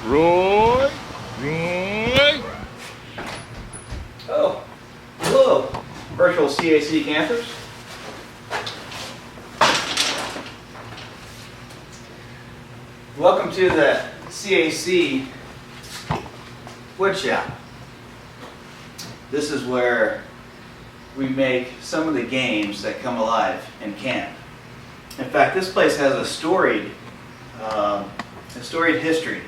Roy. Roy. Oh, hello, virtual CAC campers. Welcome to the CAC Woodshop. This is where we make some of the games that come alive in camp. In fact, this place has a storied history.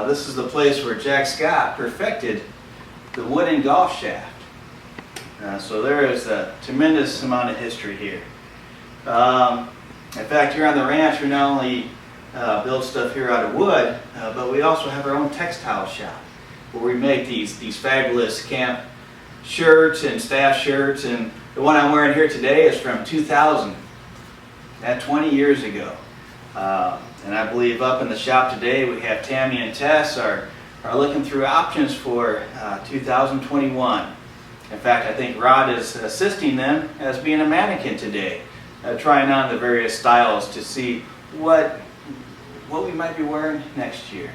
This is the place where Jack Scott perfected the wooden golf shaft. So there is a tremendous amount of history here. In fact, here on the ranch, we not only build stuff here out of wood, but we also have our own textile shop where we make these fabulous camp shirts and staff shirts. And the one I'm wearing here today is from 2000, that's 20 years ago. And I believe up in the shop today we have Tammy and Tess are looking through options for 2021. In fact, I think Rod is assisting them as being a mannequin today, trying on the various styles to see what we might be wearing next year.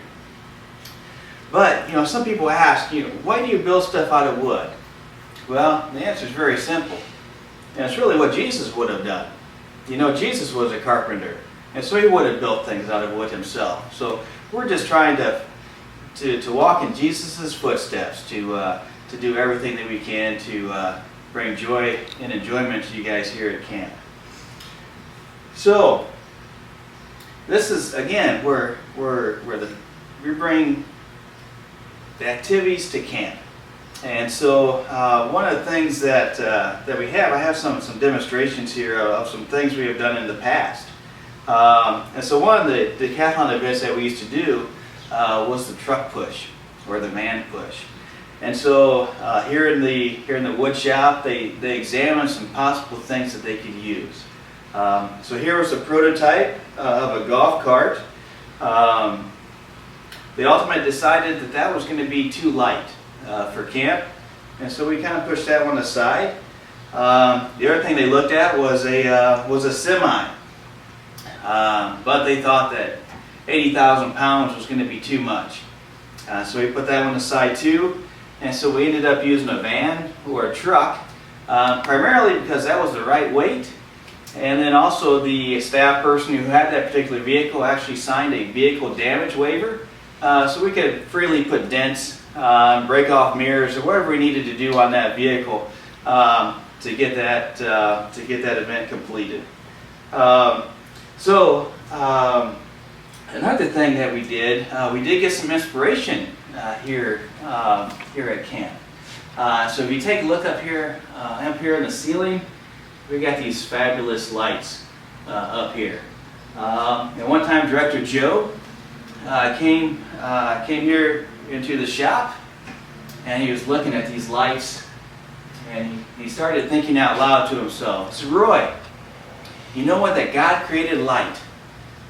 But, some people ask, why do you build stuff out of wood? Well, the answer is very simple. And it's really what Jesus would have done. Jesus was a carpenter, and so he would have built things out of wood himself. So we're just trying to walk in Jesus' footsteps, to do everything that we can to bring joy and enjoyment to you guys here at camp. So this is, again, where we bring the activities to camp. And so one of the things that we have, I have some demonstrations here of some things we have done in the past. And so one of the decathlon events that we used to do was the truck push, or the man push. And so here in the wood shop, they examined some possible things that they could use. So here was a prototype of a golf cart. They ultimately decided that was going to be too light for camp, and so we kind of pushed that one aside. The other thing they looked at was a semi, but they thought that 80,000 pounds was going to be too much. So we put that one aside too, and so we ended up using a van or a truck, primarily because that was the right weight. And then also the staff person who had that particular vehicle actually signed a vehicle damage waiver, so we could freely put dents, break off mirrors, or whatever we needed to do on that vehicle to get that event completed. Another thing that we did get some inspiration here at camp. So if you take a look up here in the ceiling, we got these fabulous lights up here. And one time, Director Joe came here into the shop, and he was looking at these lights, and he started thinking out loud to himself. He said, "Roy, you know what? That God created light."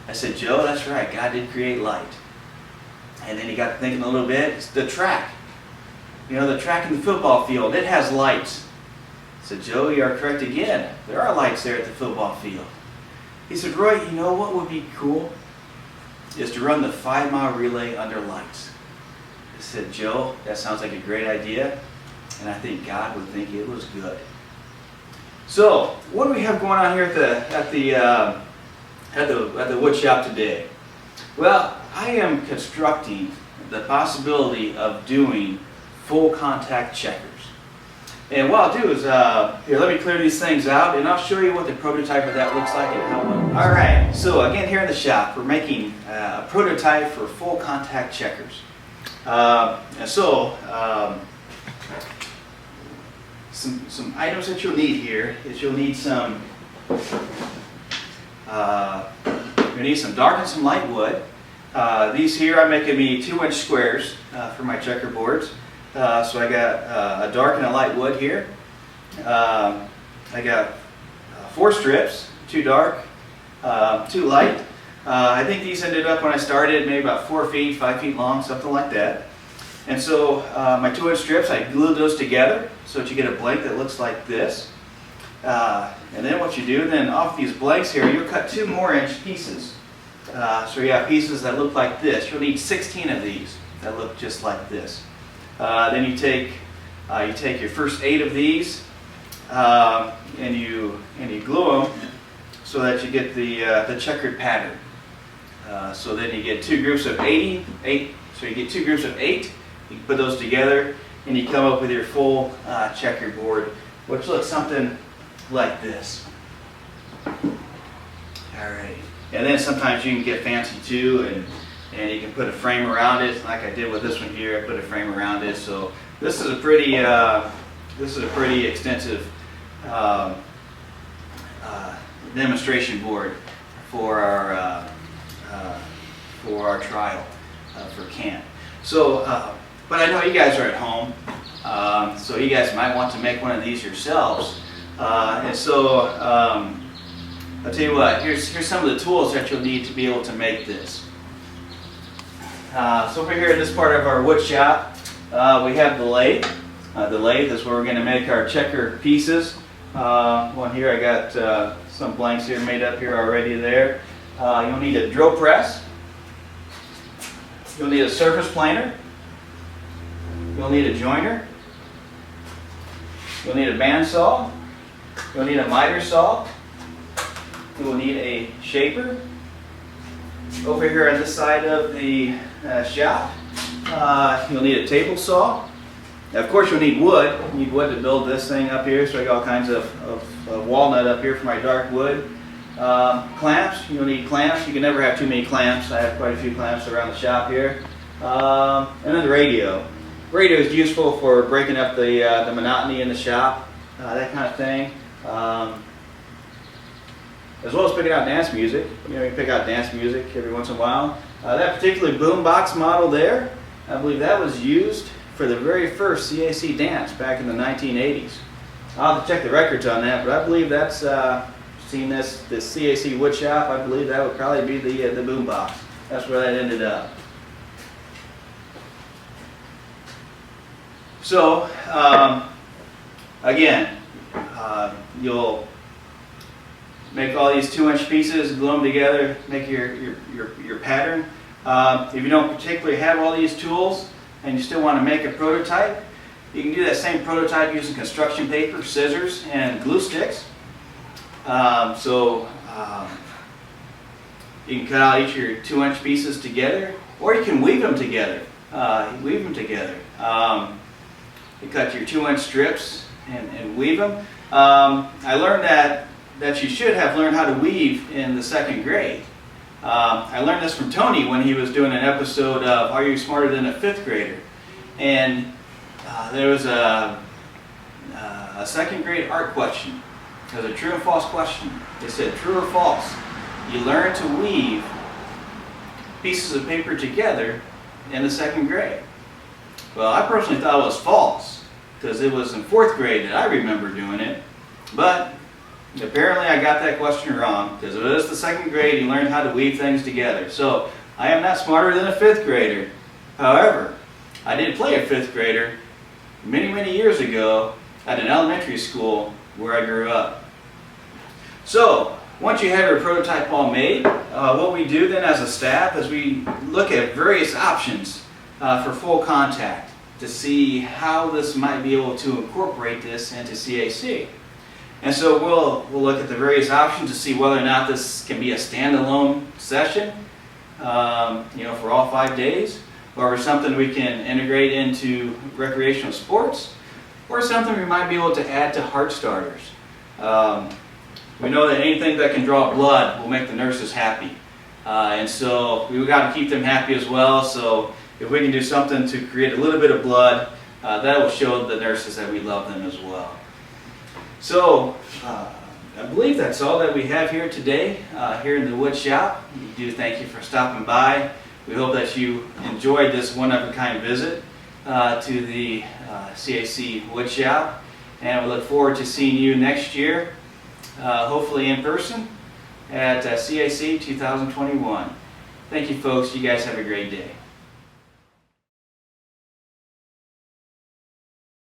I said, "Joe, that's right. God did create light." And then he got thinking a little bit. It's the track. The track in the football field, it has lights. I said, "Joe, you are correct again. There are lights there at the football field." He said, "Roy, you know what would be cool? Is to run the 5-mile relay under lights." I said, "Joe, that sounds like a great idea, and I think God would think it was good." So, what do we have going on here at the wood shop today? Well, I am constructing the possibility of doing full contact checkers. And what I'll do is, here, let me clear these things out, and I'll show you what the prototype of that looks like and how it works. All right, so again, here in the shop, we're making a prototype for full contact checkers. Some items that you'll need here is you'll need some dark and some light wood. These here, I'm making me 2-inch squares for my checkerboards. So I got a dark and a light wood here. I got 4 strips, 2 dark, 2 light. I think these ended up when I started maybe about 4 feet, 5 feet long, something like that. And so my 2-inch strips, I glued those together so that you get a blank that looks like this. And then what you do, then off these blanks here, you'll cut 2 more inch pieces. So you have pieces that look like this. You'll need 16 of these that look just like this. Then you take your first 8 of these and you glue them so that you get the checkered pattern. So then you get 2 groups of 8. So you get 2 groups of 8. You can put those together and you come up with your full checkerboard, which looks something like this. Alright. And then sometimes you can get fancy too, and you can put a frame around it, like I did with this one here. I put a frame around it. So this is a pretty extensive demonstration board for our trial for camp. So, but I know you guys are at home, so you guys might want to make one of these yourselves. And so I'll tell you what, here's some of the tools that you'll need to be able to make this. So over here in this part of our wood shop, we have the lathe. The lathe is where we're going to make our checker pieces. One here, I got some blanks here made up here already there. You'll need a drill press. You'll need a surface planer. You'll need a joiner. You'll need a bandsaw. You'll need a miter saw. You will need a shaper. Over here on this side of the shop, you'll need a table saw. Now, of course, you'll need wood. You need wood to build this thing up here, so I got all kinds of walnut up here for my dark wood. Clamps, you'll need clamps. You can never have too many clamps. I have quite a few clamps around the shop here. And then the radio. Radio is useful for breaking up the monotony in the shop, that kind of thing. As well as picking out dance music. You can pick out dance music every once in a while. That particular boombox model there, I believe that was used for the very first CAC dance back in the 1980s. I'll have to check the records on that, but I believe that's, seen this CAC wood shop, I believe that would probably be the boombox. That's where that ended up. So, again, you'll make all these 2-inch pieces, glue them together, make your pattern. If you don't particularly have all these tools and you still want to make a prototype, you can do that same prototype using construction paper, scissors, and glue sticks. You can cut out each of your 2-inch pieces together, or you can weave them together. You cut your 2-inch strips and weave them. I learned that you should have learned how to weave in the 2nd grade. I learned this from Tony when he was doing an episode of Are You Smarter Than a 5th Grader? And there was a 2nd grade art question. It was a true and false question. It said, true or false? You learn to weave pieces of paper together in the 2nd grade. Well, I personally thought it was false, because it was in 4th grade that I remember doing it. But apparently I got that question wrong, because it was the 2nd grade, you learned how to weave things together. So I am not smarter than a 5th grader. However, I did play a 5th grader many, many years ago at an elementary school where I grew up. So once you have your prototype all made, what we do then as a staff is we look at various options for full contact to see how this might be able to incorporate this into CAC. And so we'll look at the various options to see whether or not this can be a standalone session, for all 5 days, or something we can integrate into recreational sports, or something we might be able to add to heart starters. We know that anything that can draw blood will make the nurses happy, and so we've got to keep them happy as well. So if we can do something to create a little bit of blood, that will show the nurses that we love them as well. So I believe that's all that we have here today, here in the wood shop. We do thank you for stopping by. We hope that you enjoyed this one-of-a-kind visit to the CAC wood shop, and we look forward to seeing you next year, hopefully in person, at CAC 2021. Thank you, folks. You guys have a great day.